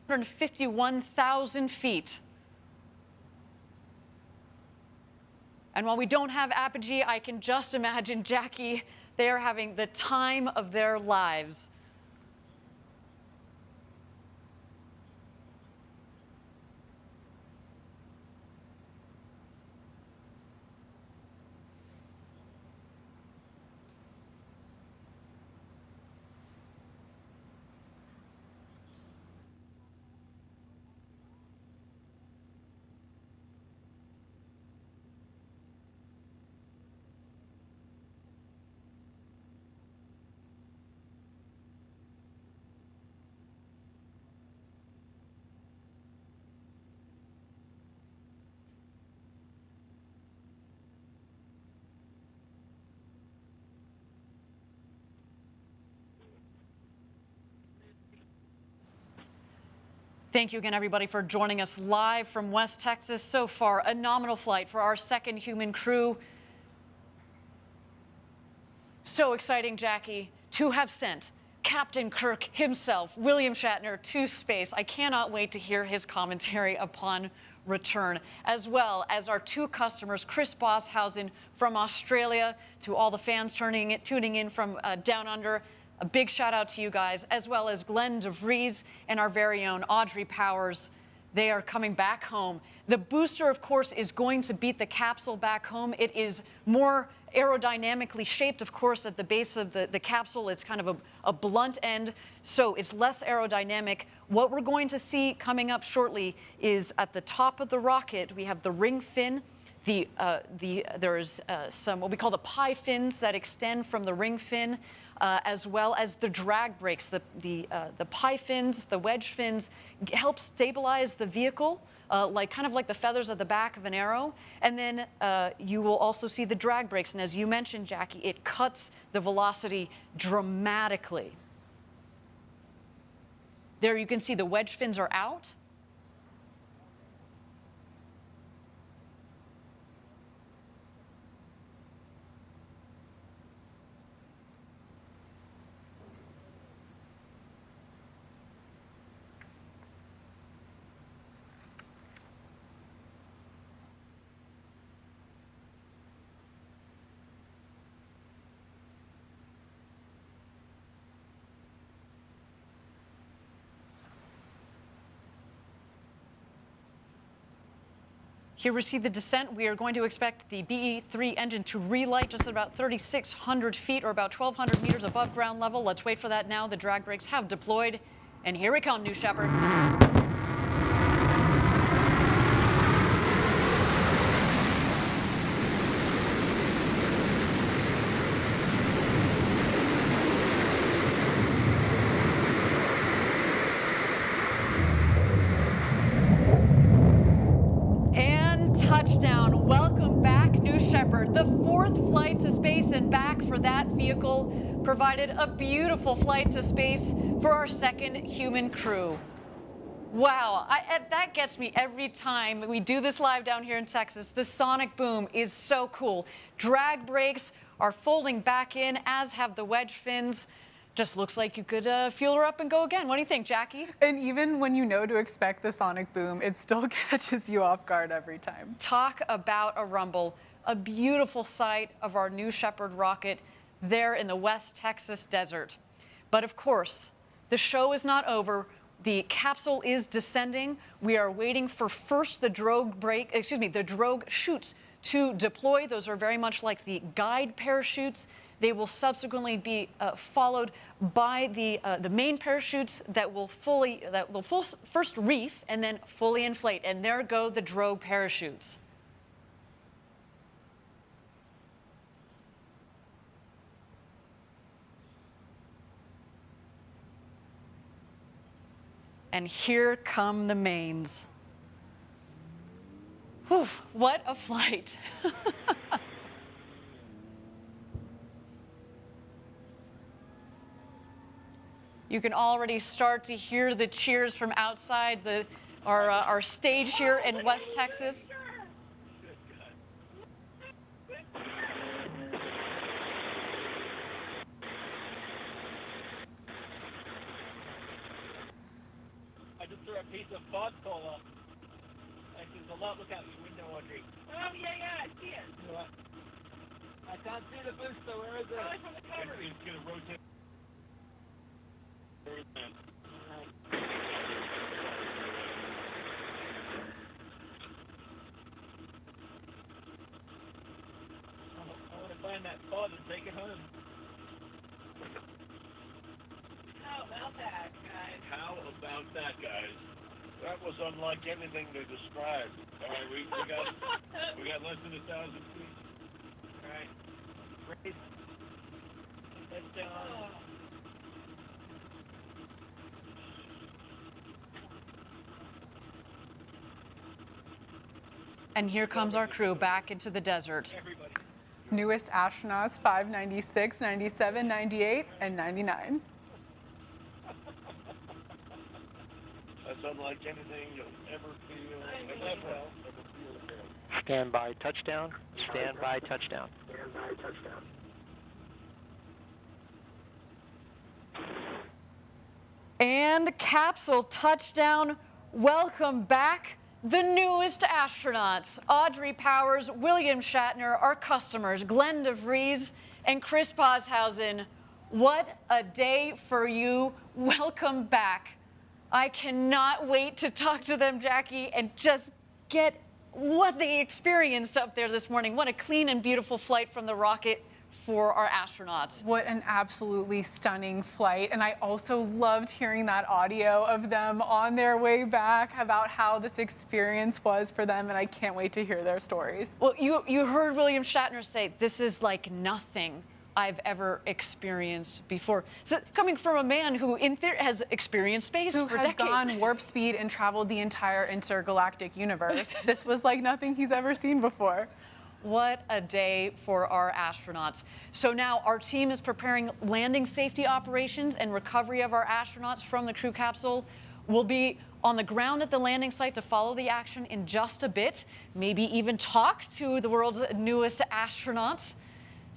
151,000 feet. And while we don't have apogee, I can just imagine Jackie, they are having the time of their lives. Thank you again, everybody, for joining us live from West Texas. So far, a nominal flight for our second human crew. So exciting, Jackie, to have sent Captain Kirk himself, William Shatner, to space. I cannot wait to hear his commentary upon return, as well as our two customers, Chris Bosshausen from Australia, to all the fans tuning in from down under. A big shout out to you guys, as well as Glenn DeVries and our very own Audrey Powers. They are coming back home. The booster, of course, is going to beat the capsule back home. It is more aerodynamically shaped, of course, at the base of the capsule. It's kind of a blunt end, so it's less aerodynamic. What we're going to see coming up shortly is at the top of the rocket, we have the ring fin. There's some what we call the pie fins that extend from the ring fin, as well as the drag brakes. The pie fins, the wedge fins, help stabilize the vehicle, kind of like the feathers at the back of an arrow. And then you will also see the drag brakes. And as you mentioned, Jackie, it cuts the velocity dramatically. There you can see the wedge fins are out. Here we see the descent. We are going to expect the BE-3 engine to relight just at about 3,600 feet or about 1,200 meters above ground level. Let's wait for that now. The drag brakes have deployed. And here we come, New Shepard. Touchdown. Welcome back, New Shepard. The fourth flight to space and back for that vehicle provided a beautiful flight to space for our second human crew. Wow, that gets me every time we do this live down here in Texas. The sonic boom is so cool. Drag brakes are folding back in, as have the wedge fins. Just looks like you could fuel her up and go again. What do you think, Jackie? And even when you know to expect the sonic boom, it still catches you off guard every time. Talk about a rumble. A beautiful sight of our New Shepard rocket there in the West Texas desert. But of course, the show is not over. The capsule is descending. We are waiting for first the drogue chutes to deploy. Those are very much like the guide parachutes. They will subsequently be followed by the main parachutes that will first reef and then fully inflate. And there go the drogue parachutes. And here come the mains. Whew, what a flight. You can already start to hear the cheers from outside our stage here in West Texas. I just threw a piece of fossil up. Like, there's a lot. Look out your window, Audrey. Oh, yeah, I see it. What? I can't see the booster. Where is it? Oh, it's on the cover. It's going to rotate. Where is that? I want to find that pod and take it home. How about that, guys? How about that, guys? That was unlike anything they described. All right, we got less than 1,000 feet. All right, raise. Let's down. And here comes our crew back into the desert. Everybody. Newest astronauts 596, 97, 98, and 99. That's unlike anything you'll ever feel. Ever feel again. Stand by touchdown. Stand by touchdown. Stand by touchdown. And capsule touchdown. Welcome back, the newest astronauts. Audrey Powers, William Shatner, our customers, Glenn DeVries and Chris Poshausen. What a day for you. Welcome back. I cannot wait to talk to them, Jackie, and just get what they experienced up there this morning. What a clean and beautiful flight from the rocket for our astronauts. What an absolutely stunning flight. And I also loved hearing that audio of them on their way back about how this experience was for them. And I can't wait to hear their stories. Well, you heard William Shatner say, this is like nothing I've ever experienced before. So coming from a man who in theory has experienced space Who for has decades. gone warp speed and traveled the entire intergalactic universe. This was like nothing he's ever seen before. What a day for our astronauts. So now our team is preparing landing safety operations and recovery of our astronauts from the crew capsule. We'll be on the ground at the landing site to follow the action in just a bit, maybe even talk to the world's newest astronauts.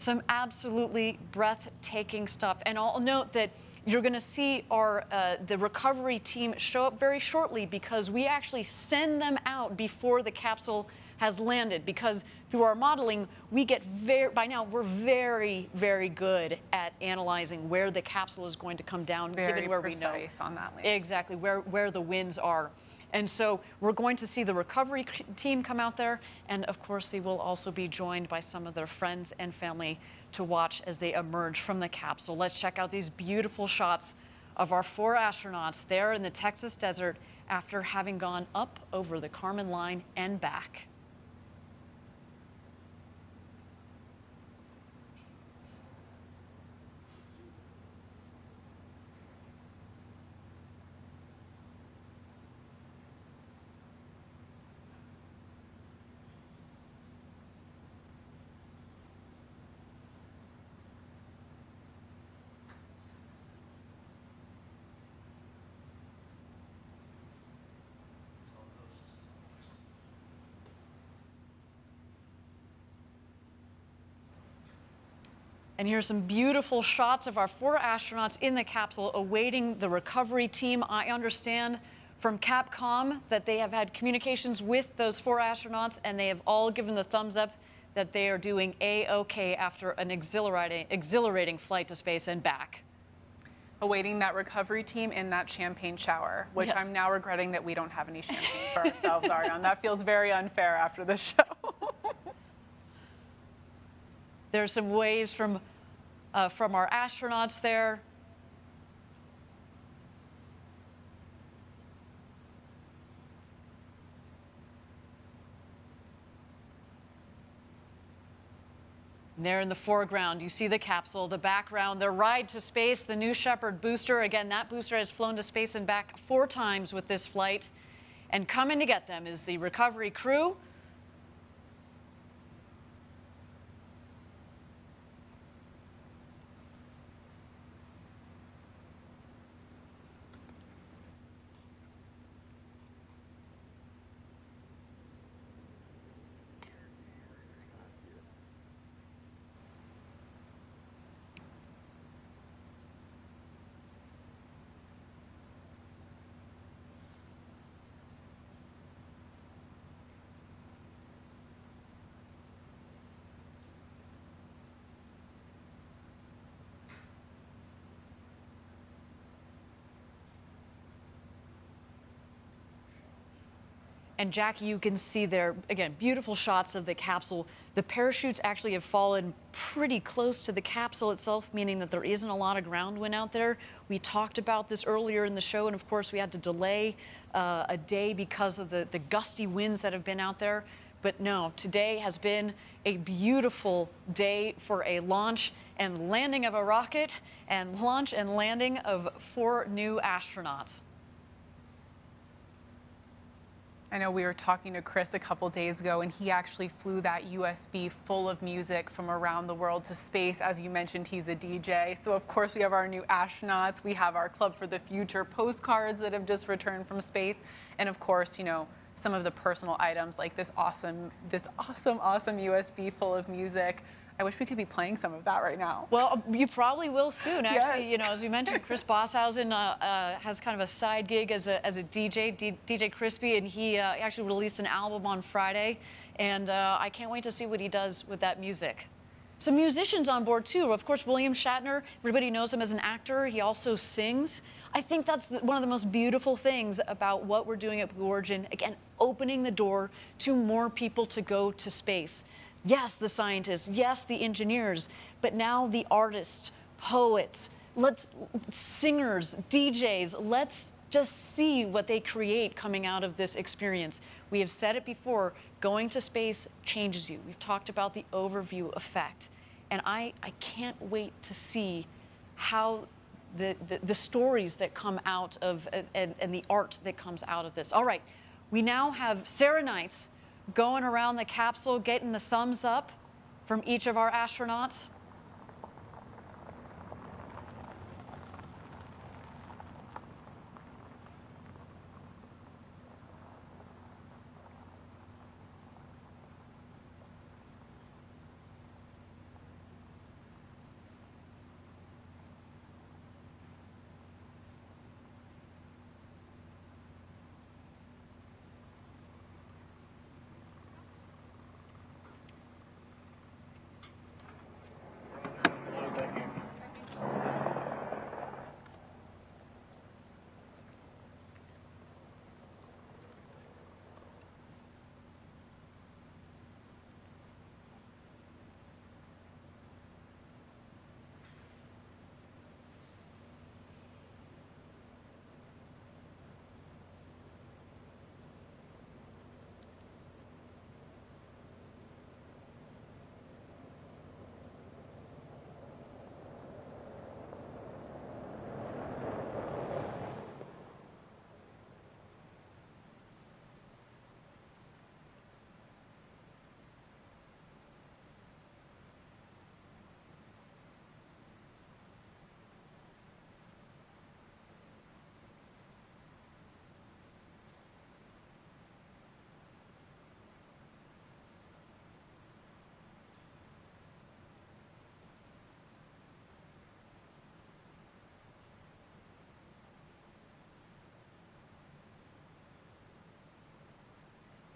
Some absolutely breathtaking stuff. And I'll note that you're going to see our the recovery team show up very shortly because we actually send them out before the capsule has landed, because through our modeling, we get by now we're very, very good at analyzing where the capsule is going to come down, given where we know. Very precise on that landing. Exactly, where the winds are. And so we're going to see the recovery team come out there, and of course they will also be joined by some of their friends and family to watch as they emerge from the capsule. Let's check out these beautiful shots of our 4 astronauts there in the Texas desert after having gone up over the Kármán line and back. And here's some beautiful shots of our 4 astronauts in the capsule awaiting the recovery team. I understand from Capcom that they have had communications with those 4 astronauts, and they have all given the thumbs up that they are doing A-OK after an exhilarating flight to space and back. Awaiting that recovery team in that champagne shower, which Yes. I'm now regretting that we don't have any champagne for ourselves, Ariane. That feels very unfair after this show. There's some waves from our astronauts there. And there in the foreground, you see the capsule, the background, their ride to space, the New Shepard booster. Again, that booster has flown to space and back 4 times with this flight. And coming to get them is the recovery crew. And Jackie, you can see there, again, beautiful shots of the capsule. The parachutes actually have fallen pretty close to the capsule itself, meaning that there isn't a lot of ground wind out there. We talked about this earlier in the show, and of course we had to delay a day because of the gusty winds that have been out there. But no, today has been a beautiful day for a launch and landing of a rocket and launch and landing of 4 new astronauts. I know we were talking to Chris a couple days ago, and he actually flew that USB full of music from around the world to space. As you mentioned, he's a DJ. So, of course, we have our new astronauts. We have our Club for the Future postcards that have just returned from space. And, of course, you know, some of the personal items like this awesome USB full of music. I wish we could be playing some of that right now. Well, you probably will soon. Actually, Yes. you know, as we mentioned, Chris Bosshausen has kind of a side gig as a DJ, DJ Crispy, and he actually released an album on Friday, and I can't wait to see what he does with that music. Some musicians on board too. Of course, William Shatner. Everybody knows him as an actor. He also sings. I think that's one of the most beautiful things about what we're doing at Blue Origin. Again, opening the door to more people to go to space. Yes, the scientists, yes, the engineers, but now the artists, poets, singers, DJs, let's just see what they create coming out of this experience. We have said it before, going to space changes you. We've talked about the overview effect. And I can't wait to see how the stories that come out of, and the art that comes out of this. All right, we now have Sarah Knight going around the capsule, getting the thumbs up from each of our astronauts.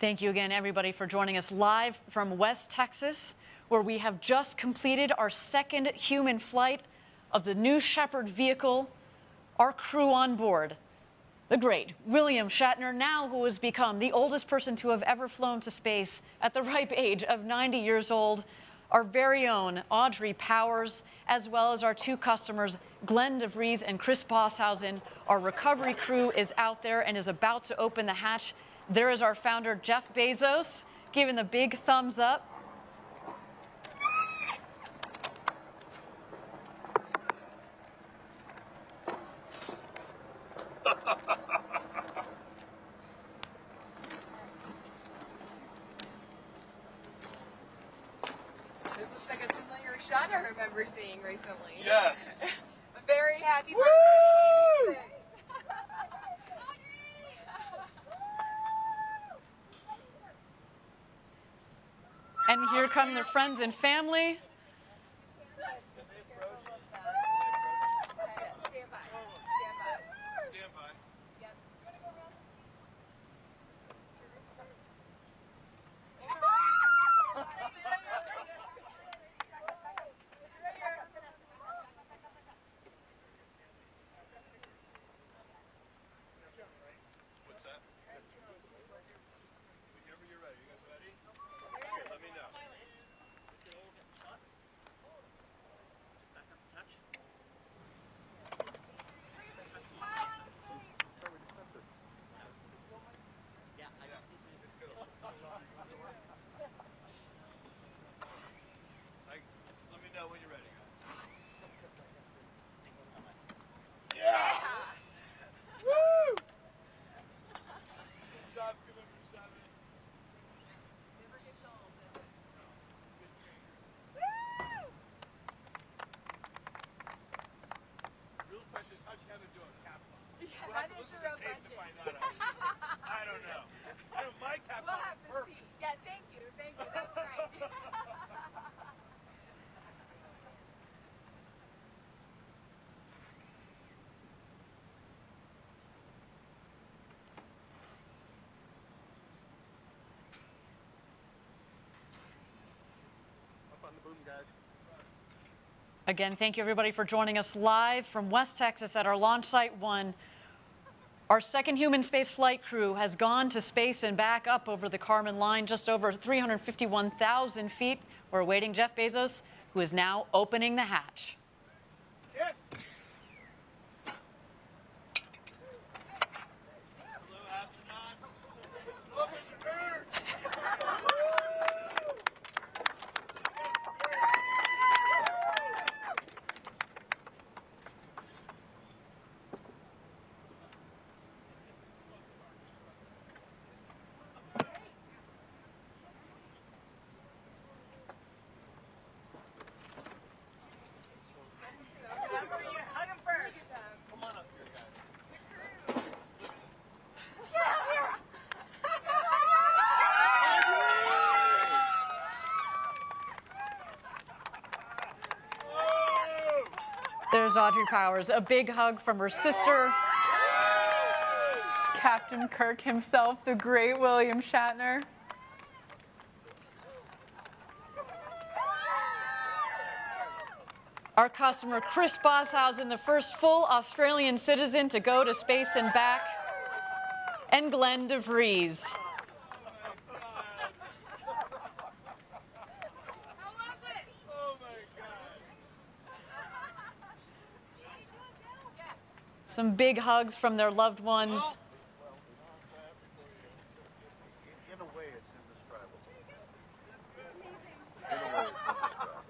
Thank you again, everybody, for joining us live from West Texas, where we have just completed our second human flight of the New Shepard vehicle. Our crew on board, the great William Shatner, now who has become the oldest person to have ever flown to space at the ripe age of 90 years old, our very own Audrey Powers, as well as our 2 customers, Glenn DeVries and Chris Bosshausen. Our recovery crew is out there and is about to open the hatch. There is our founder, Jeff Bezos, giving the big thumbs up. This looks like a familiar shot I remember seeing recently. Yes. A very happy Woo! birthday. And here come their friends and family. Stand by. Stand by. Stand by. Yep. What's that? Again, thank you everybody for joining us live from West Texas at our launch site 1. Our second human space flight crew has gone to space and back up over the Kármán line, just over 351,000 feet. We're awaiting Jeff Bezos, who is now opening the hatch. Yes. There's Audrey Powers, a big hug from her sister. Captain Kirk himself, the great William Shatner. Our customer, Chris Boshausen, the first full Australian citizen to go to space and back. And Glenn DeVries. Some big hugs from their loved ones. In a way, it's indescribable. In a way, it's indescribable.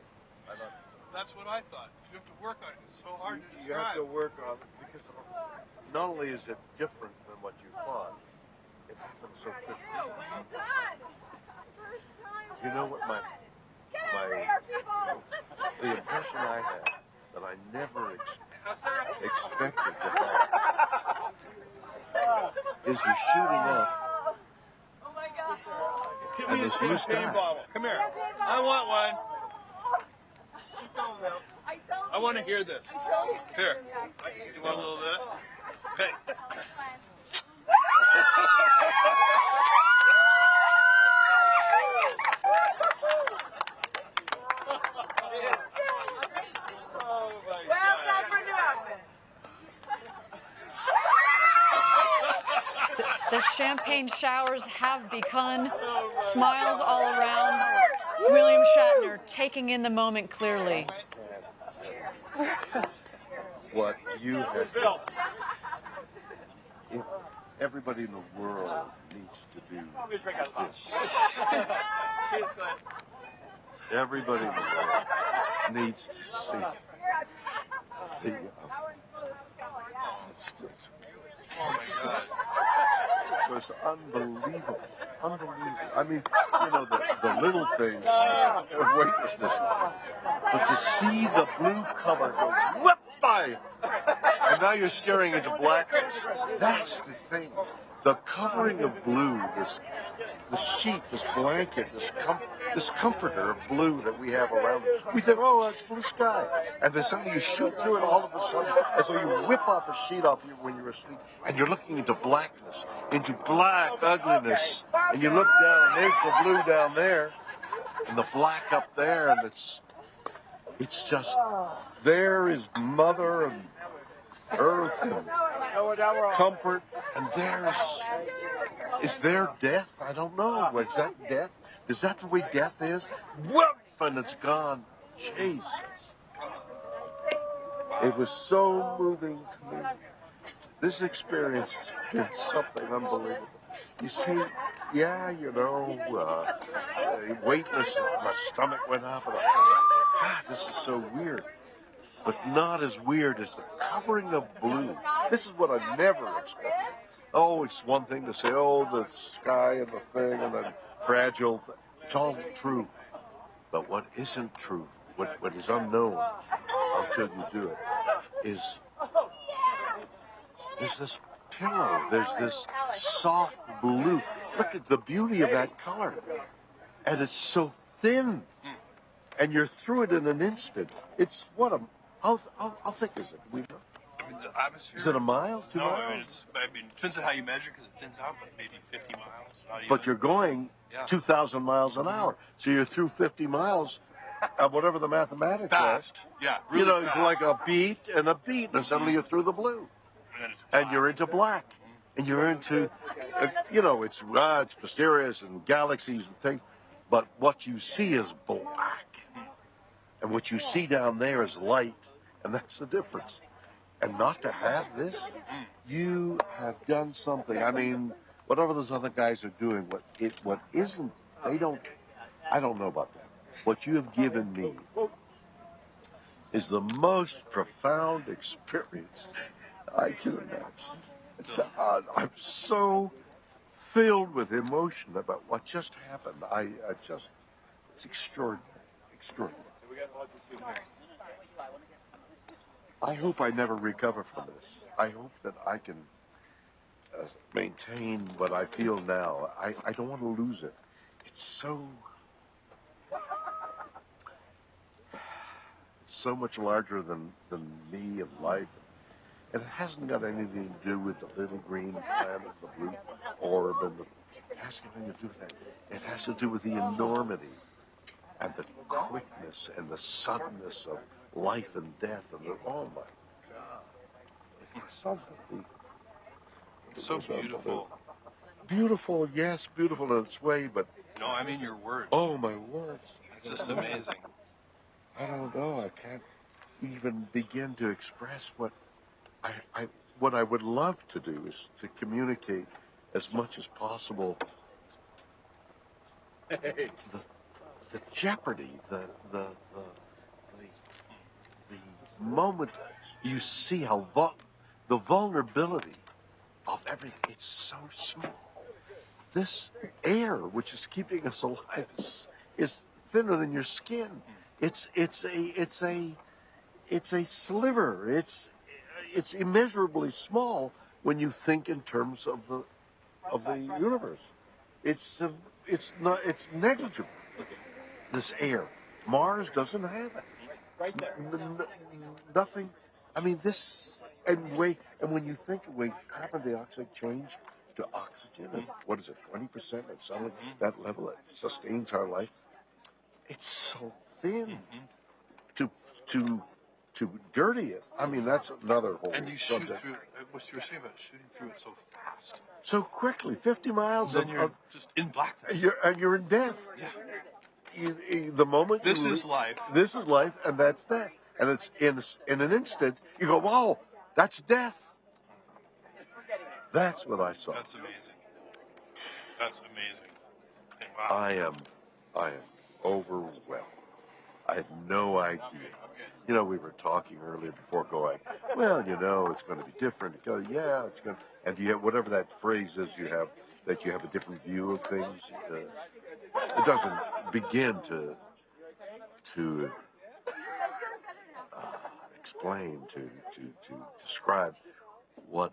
That's what I thought. You have to work on it. It's so hard to describe. You have to work on it because not only is it different than what you thought, it happens so quickly. You know what the impression I had that I never expected to have is you're shooting up Give and me a this new champagne sky. bottle. Come here. I want one. I want to hear this. Here. You want a little of this? Okay. The champagne showers have begun. Smiles all around. William Shatner taking in the moment clearly. What you have done. If everybody in the world needs to do this. Everybody in the world needs to see the, so it's unbelievable. Unbelievable. I mean, you know, the little things of weightlessness. But to see the blue color go whip by, and now you're staring into blackness. That's the thing. The covering of blue, this sheet, this blanket, this comforter of blue that we have around us. We think, oh, that's blue sky. And then suddenly you shoot through it all of a sudden, as though you whip off a sheet off you when you're asleep, and you're looking into blackness, into black ugliness. And you look down, and there's the blue down there, and the black up there, and it's just, there is Mother and Earth and comfort, and is there death? I don't know. Is that death? Is that the way death is? Whoop! And it's gone. Jesus. It was so moving to me. This experience has been something unbelievable. You see, yeah, you know, weightless, my stomach went up, and I thought, God, this is so weird. But not as weird as the covering of blue. This is what I never expected. Oh, it's one thing to say, oh, the sky and the thing and the fragile thing. It's all true. But what isn't true, what is unknown until you do it, is there's this pillow, there's this soft blue. Look at the beauty of that color. And it's so thin. And you're through it in an instant. It's what how thick is it? We know. I mean, the atmosphere. Is it a mile? 2 miles? I mean, it depends on how you measure because it thins out, but maybe 50 miles. But you're going 2,000 miles an hour. So you're through 50 miles whatever the mathematics Fast. are. Yeah, really It's fast. like a beat, and suddenly you're through the blue. And you're into black. And you're into, it's mysterious and galaxies and things. But what you see is black. And what you see down there is light. And that's the difference. And not to have this, you have done something. I mean, whatever those other guys are doing, what isn't, I don't know about that. What you have given me is the most profound experience I can imagine. I'm so filled with emotion about what just happened. It's extraordinary, extraordinary. I hope I never recover from this. I hope that I can maintain what I feel now. I don't want to lose it. It's so much larger than me and life. And it hasn't got anything to do with the little green planet, the blue orb, it hasn't got anything to do with that. It has to do with the enormity and the quickness and the suddenness of life and death. Oh my God. It's something. It's so beautiful. Beautiful, yes, beautiful in its way, but... No, I mean your words. Oh, my words. It's just amazing. I don't know. I can't even begin to express what I would love to do is to communicate as much as possible the jeopardy, the moment you see how the vulnerability of everything. It's so small. This air, which is keeping us alive, is thinner than your skin. It's a sliver. It's immeasurably small when you think in terms of the universe. It's negligible. This air, Mars doesn't have it. Nothing. I mean, and when you think of way carbon dioxide changed to oxygen, and what is it, 20%, and suddenly that level that sustains our life. It's so thin. To dirty it. I mean, that's another whole And you subject. shoot through, what you were saying about shooting through it so fast. So quickly, 50 miles. Then you're just in blackness. You're in death. Yeah. The moment this is life. This is life, and that's death. And it's in an instant, you go, wow, that's death. That's what I saw. That's amazing. That's amazing. Wow. I am overwhelmed. I had no idea. We were talking earlier before going, well, it's going to be different. It's going to, and you have whatever that phrase is that you have a different view of things. It doesn't begin to explain, to describe what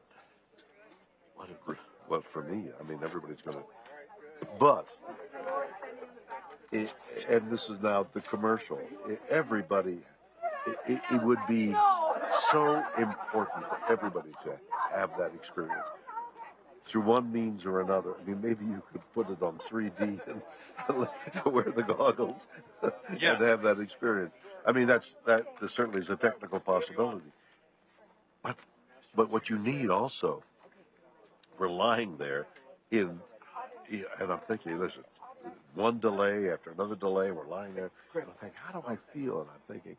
for me. I mean, everybody's going to, but. And this is now the commercial. Everybody, it would be so important for everybody to have that experience through one means or another. I mean, maybe you could put it on 3D and wear the goggles and have that experience. I mean, that certainly is a technical possibility. But what you need also, we're lying there and I'm thinking, listen. One delay after another delay, we're lying there, and I think, how do I feel? And I'm thinking,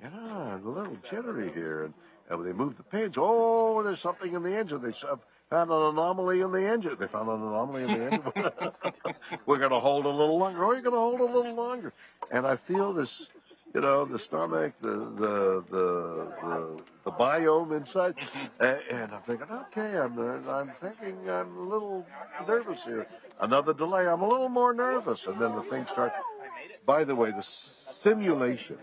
I'm a little jittery here. And when they move the pins, there's something in the engine. They found an anomaly in the engine. They found an anomaly in the engine. We're going to hold a little longer. Oh, you're going to hold a little longer. And I feel this, the stomach, the biome inside, and I'm thinking, okay, I'm thinking I'm a little nervous here. Another delay, I'm a little more nervous, and then the thing starts. By the way, the simulation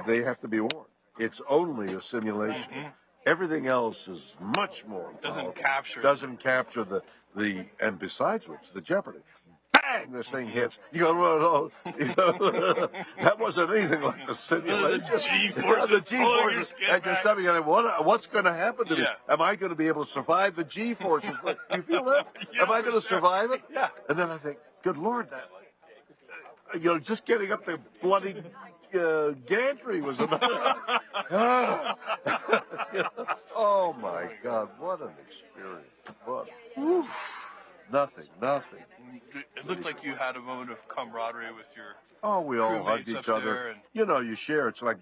they have to be warned. It's only a simulation. Everything else is much more Doesn't capture the and besides which, the jeopardy. Bang! This thing hits. You go, that wasn't anything like the simulation. The G-forces. The G-forces. And your stomach, what's going to happen to me? Yeah. Am I going to be able to survive the G-forces? You feel that? Yeah, Am I going to survive it? Yeah. And then I think, good Lord, just getting up the bloody gantry was another. Oh my God, what an experience! What? Nothing. It looked like you had a moment of camaraderie with your. Oh, we all hugged crewmates each up other. there and- You share. It's like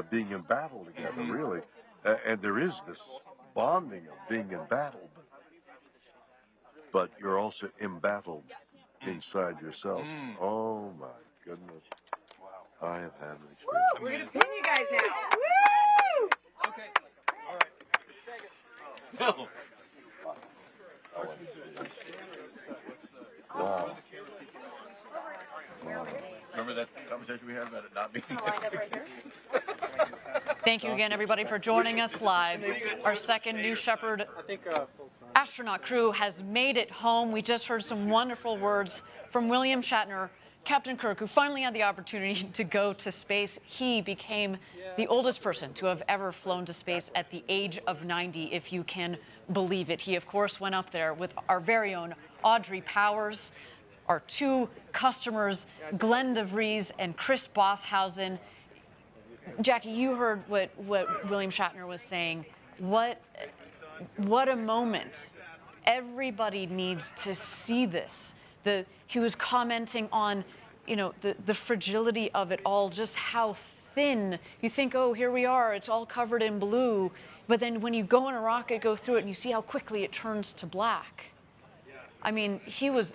being in battle together, really. And there is this bonding of being in battle, but you're also embattled inside yourself. Oh my goodness! Wow, I have had an experience. We're gonna pin you guys now. Woo! Okay. All right. Bill. Wow. Remember that conversation we had about it not being next week? Thank you again, everybody, for joining us live. Our second New Shepard astronaut crew has made it home. We just heard some wonderful words from William Shatner, Captain Kirk, who finally had the opportunity to go to space. He became the oldest person to have ever flown to space at the age of 90, if you can believe it. He, of course, went up there with our very own Audrey Powers, our two customers, Glenn DeVries and Chris Bosshausen. Jackie, you heard what William Shatner was saying. What a moment. Everybody needs to see this. He was commenting on, the fragility of it all, just how thin. You think, oh, here we are, it's all covered in blue. But then when you go in a rocket, go through it, and you see how quickly it turns to black. I mean, he was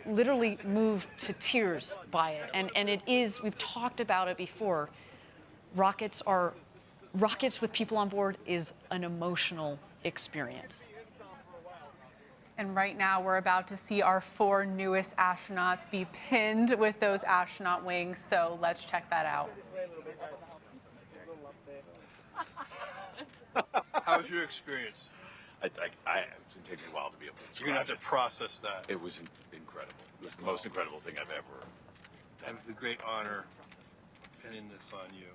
literally moved to tears by it. And it is, we've talked about it before. Rockets with people on board is an emotional experience. And right now, we're about to see our 4 newest astronauts be pinned with those astronaut wings. So let's check that out. How was your experience? It's going to take me a while to be able to You're going to have to process that. It was incredible. It was the most incredible thing I've ever. I have the great honor pinning this on you.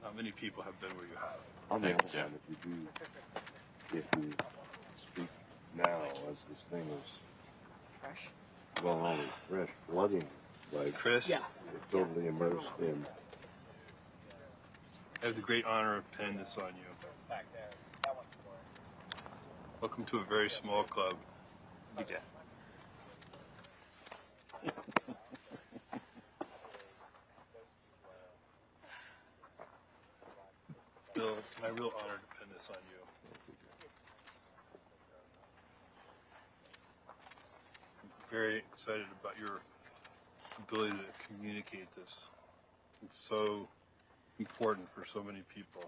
Not many people have been where you have. On the other hand, if you speak now as this thing is fresh, well, not only fresh, flooding, like Chris? Yeah. Totally immersed in. I have the great honor of pinning this on you. Welcome to a very small club. You did. Bill, it's my real honor to pin this on you. I'm very excited about your ability to communicate this. It's so important for so many people.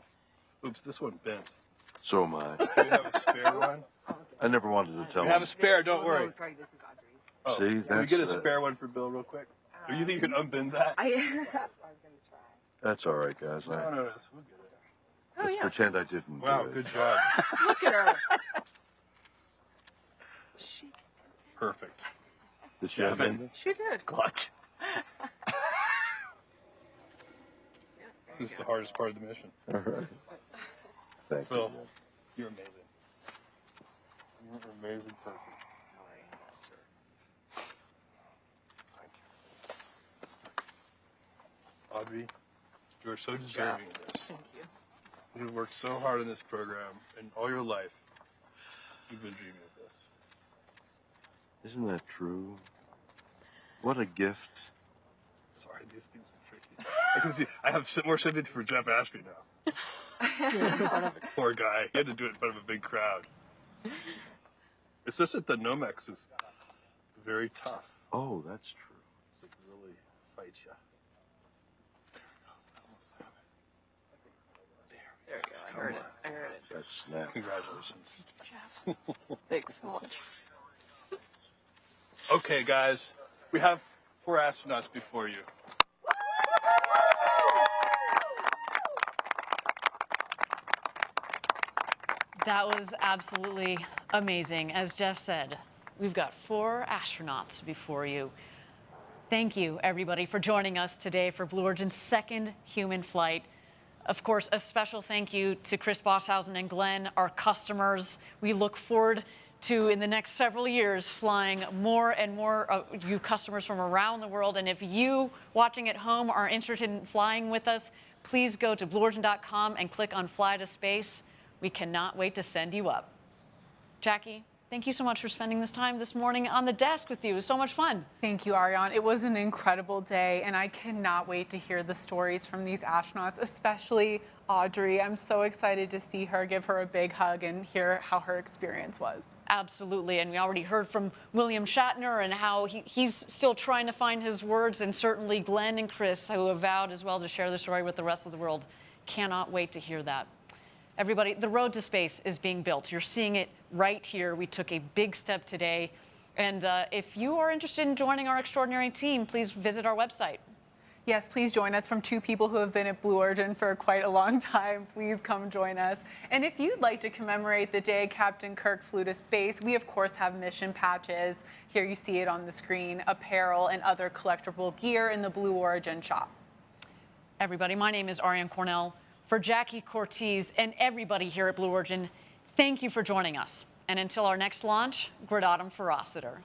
Oops, this one bent. So am I. Do you have a spare one? I never wanted to tell You him. have a spare, don't worry. No, sorry, this is Audrey's. Oh, See, can we get a that's, spare one for Bill real quick? Or you think you can unbend that? I was gonna try. That's all right, guys. No, we'll get it. Let's pretend I didn't Wow, do it. good job. Look at her. Perfect. Did she have Seven. it? She did. Clutch. This is the hardest part of the mission. All right. Thank Bill, you. you're amazing. You're an amazing person. Audrey, you are so deserving of this. Thank you. You've worked so hard on this program, and all your life, you've been dreaming of this. Isn't that true? What a gift. Sorry, these things are tricky. I can see. I have more sympathy for Jeff Ashby now. Poor guy. He had to do it in front of a big crowd. It's just that the Nomex is very tough. Oh, that's true. It's like really fights you. There we go. I heard it. I heard it. That snap. Congratulations. Thanks so much. Okay, guys, we have 4 astronauts before you. That was absolutely amazing. As Jeff said, we've got 4 astronauts before you. Thank you, everybody, for joining us today for Blue Origin's second human flight. Of course, a special thank you to Chris Bosshausen and Glenn, our customers. We look forward to, in the next several years, flying more and more of you customers from around the world. And if you watching at home are interested in flying with us, please go to blueorigin.com and click on Fly to Space. We cannot wait to send you up. Jackie, thank you so much for spending this time this morning on the desk with you. It was so much fun. Thank you, Ariane. It was an incredible day, and I cannot wait to hear the stories from these astronauts, especially Audrey. I'm so excited to see her, give her a big hug, and hear how her experience was. Absolutely, and we already heard from William Shatner and how he's still trying to find his words, and certainly Glenn and Chris, who have vowed as well to share the story with the rest of the world. Cannot wait to hear that. Everybody, the road to space is being built. You're seeing it right here. We took a big step today. And if you are interested in joining our extraordinary team, please visit our website. Yes, please join us. From two people who have been at Blue Origin for quite a long time, please come join us. And if you'd like to commemorate the day Captain Kirk flew to space, we of course have mission patches. Here you see it on the screen, apparel and other collectible gear in the Blue Origin shop. Everybody, my name is Ariane Cornell. For Jackie Cortez and everybody here at Blue Origin, thank you for joining us. And until our next launch, Gradatum Ferociter.